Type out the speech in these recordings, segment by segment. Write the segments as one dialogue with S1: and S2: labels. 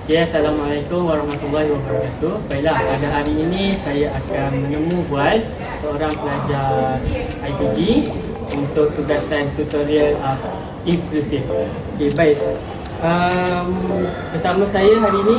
S1: Okay, Assalamualaikum warahmatullahi wabarakatuh. Baiklah, pada hari ini saya akan menemubual seorang pelajar IPG untuk tugasan tutorial inklusif. Okay, baik. Bersama saya hari ini,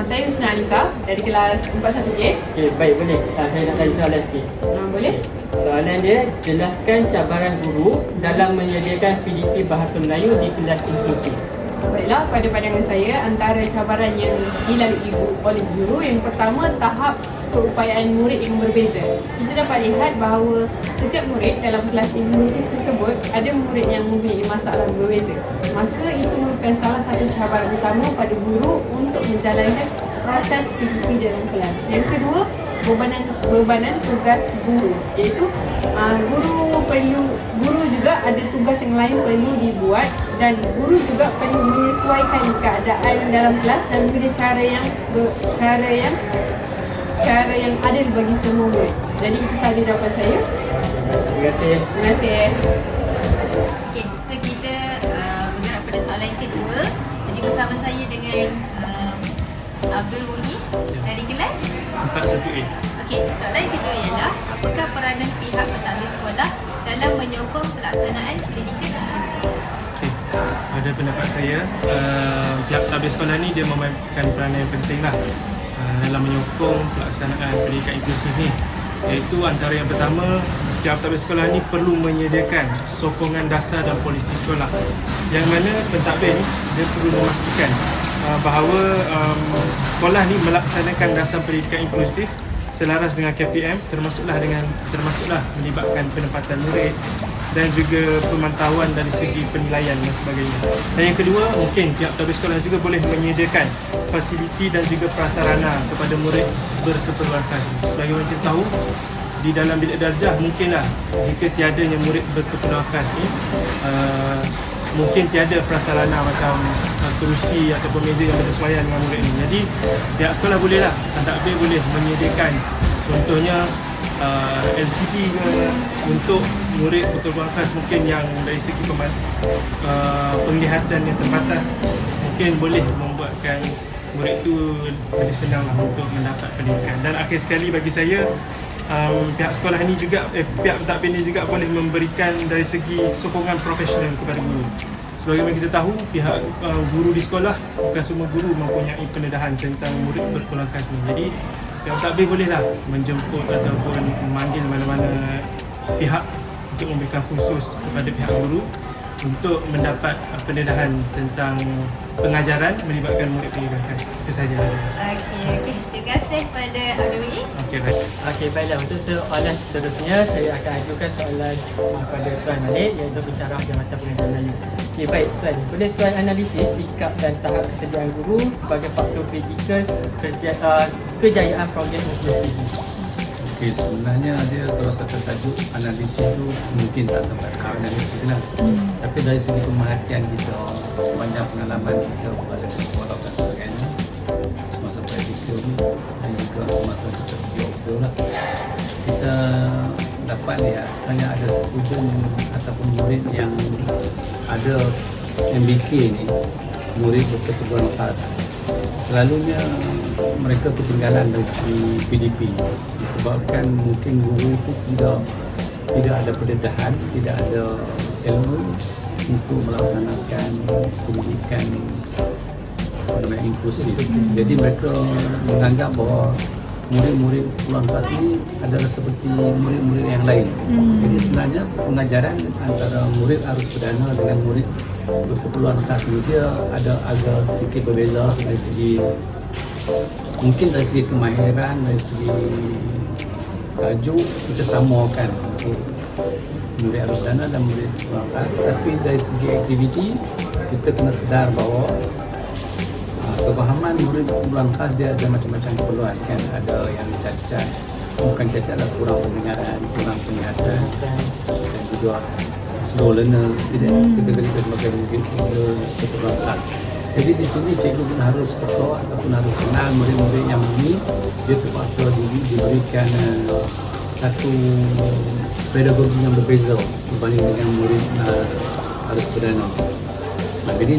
S2: Saya Husna Alisa dari kelas 41J.
S1: okay, baik, boleh. Saya nak tanya soalan sikit.
S2: Boleh?
S1: Soalan dia, jelaskan cabaran guru dalam menyediakan PDP Bahasa Melayu di kelas inklusif.
S2: Baiklah, pada pandangan saya, antara cabaran yang dilalui oleh guru, yang pertama, tahap keupayaan murid yang berbeza. Kita dapat lihat bahawa setiap murid dalam kelas inklusif tersebut ada murid yang mempunyai masalah berbeza. Maka itu merupakan salah satu cabaran utama pada guru untuk menjalankan proses PDP dalam kelas. Yang kedua, bebanan tugas guru, iaitu guru juga ada tugas yang lain perlu dibuat, dan guru juga perlu menyesuaikan keadaan dalam kelas dan memberi cara yang adil bagi semua murid. Jadi itu sahaja jawapan saya.
S1: Terima kasih.
S2: Terima kasih.
S3: Okay, so kita bergerak pada soalan yang kedua. Jadi bersama saya dengan Abdul Muiz dari kelas
S4: 41A.
S3: Okey, soalan yang kedua ialah apakah peranan pihak pentadbir sekolah dalam menyokong pelaksanaan pendidikan?
S4: Okey, pada pendapat saya, pihak pentadbir sekolah ni dia memainkan peranan yang penting lah dalam menyokong pelaksanaan pendidikan inklusif ni. Iaitu antara yang pertama, pihak pentadbir sekolah ni perlu menyediakan sokongan dasar dan polisi sekolah, yang mana pentadbir ni dia perlu memastikan bahawa sekolah ni melaksanakan dasar pendidikan inklusif selaras dengan KPM, termasuklah melibatkan penempatan murid dan juga pemantauan dari segi penilaian dan sebagainya. Dan yang kedua, mungkin pihak pentadbir sekolah juga boleh menyediakan fasiliti dan juga prasarana kepada murid berkeperluan khas. Sebagaimana kita tahu, di dalam bilik darjah mungkinlah jika tiadanya murid berkeperluan khas ni, mungkin tiada prasarana macam kerusi ataupun meja yang bersesuaian dengan murid ni. Jadi pihak sekolah bolehlah, pentadbir boleh menyediakan contohnya LCD untuk murid berkeperluan khas mungkin yang dari segi penglihatan yang terbatas, mungkin boleh membuatkan murid tu lebih senang untuk mendapat pendidikan. Dan akhir sekali bagi saya, pihak sekolah ni juga, pihak pentadbir ni juga boleh memberikan dari segi sokongan profesional kepada guru. Sebagaimana kita tahu, pihak guru di sekolah, bukan semua guru mempunyai pendedahan tentang murid berkeperluan khas ni. Jadi pihak pentadbir bolehlah menjemput ataupun memanggil mana-mana pihak untuk memberikan khusus kepada pihak guru untuk mendapat pendedahan tentang pengajaran melibatkan murid pendidikan khas. Itu sahaja.
S3: Okey, terima kasih kepada Abdul Muiz.
S4: Okey, baik.
S1: Okey, baiklah. Untuk soalan seterusnya, saya akan ajukan soalan kepada Tuan Malik, iaitu pensyarah Jabatan Pengajaran Melayu. Okey, baik Tuan. Boleh Tuan analisis sikap dan tahap kesediaan guru sebagai faktor kritikal kejayaan program inklusif ini?
S5: Okey, sebenarnya dia kalau kata tajuk analisis tu mungkin tak sampai ke analisis lah. Tapi dari segi pemerhatian kita, banyak pengalaman kita pada sekolah dan sebagainya, semasa praktikal dan juga semasa kita pergi observe lah, kita dapat lihat sebenarnya ada student ataupun murid yang ada MBK ni, murid berkeperluan khas. Selalunya mereka ketinggalan dari segi PDP disebabkan mungkin guru itu tidak ada pendedahan, tidak ada ilmu untuk melaksanakan pendidikan inklusif. Jadi mereka menganggap bahawa murid-murid keperluan khas ini adalah seperti murid-murid yang lain. Jadi sebenarnya pengajaran antara murid arus perdana dengan murid berkeperluan khas ini dia ada agak sedikit berbeza dari segi, mungkin dari segi kemahiran, dari segi tajuk kita samakan untuk murid arus perdana dan murid berkeperluan khas, tapi dari segi aktiviti kita kena sedar bahawa kefahaman murid berkeperluan khas dia ada macam-macam keperluan kan. Ada yang cacat, bukan cacat lah, kurang pendengaran, kurang penglihatan, dan juga slow learner, tidak kita berikan sebagai mungkin berkeperluan khas. Jadi di sini cikgu pun harus peka ataupun harus kenal murid-murid yang ini, dia terpaksa diberikan satu pedagogi yang berbeza berbanding dengan murid harus perdana. Jadi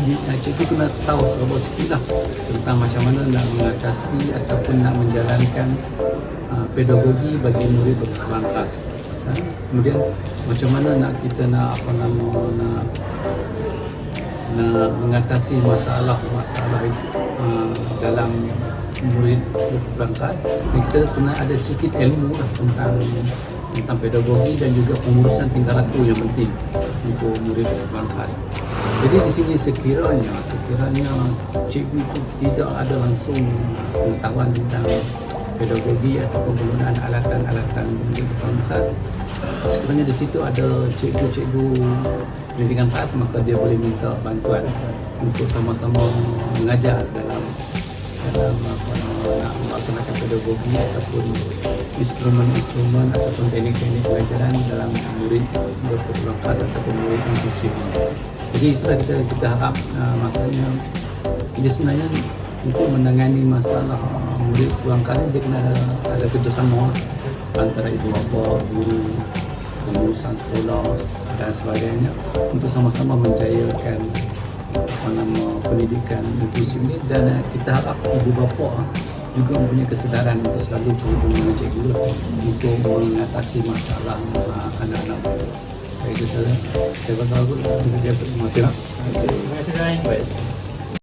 S5: cikgu kena tahu serba sikit lah tentang macam mana nak mengatasi ataupun nak menjalankan pedagogi bagi murid berkelas kelas. Kemudian macam mana nak kita nak mengatasi masalah dalam murid berkelas. Kita kena ada sedikit ilmu lah tentang pedagogi dan juga pengurusan tingkah laku yang penting untuk murid berkelas. Jadi di sini sekiranya cikgu itu tidak ada langsung pengetahuan tentang pedagogi atau penggunaan alatan-alatan murid berkelas, sekiranya di situ ada cikgu-cikgu pendidikan kelas, maka dia boleh minta bantuan untuk sama-sama mengajar dalam nak melaksanakan pedagogi ataupun instrumen-instrumen ataupun teknik-teknik pengajaran dalam murid berkelas kelas ataupun murid inklusif. Jadi itulah kita harap maksudnya dia sebenarnya untuk menangani masalah murid kurang kelas dia kena ada kerjasama antara ibu bapa, guru, pengurusan sekolah dan sebagainya untuk sama-sama menjayakan pendidikan inklusif ini. Dan kita harap ibu bapa juga mempunyai kesedaran untuk selalu berhubung dengan cikgu untuk mengatasi masalah anak-anak. Itu saja. Saya beritahu terima kasih.
S1: Terima kasih.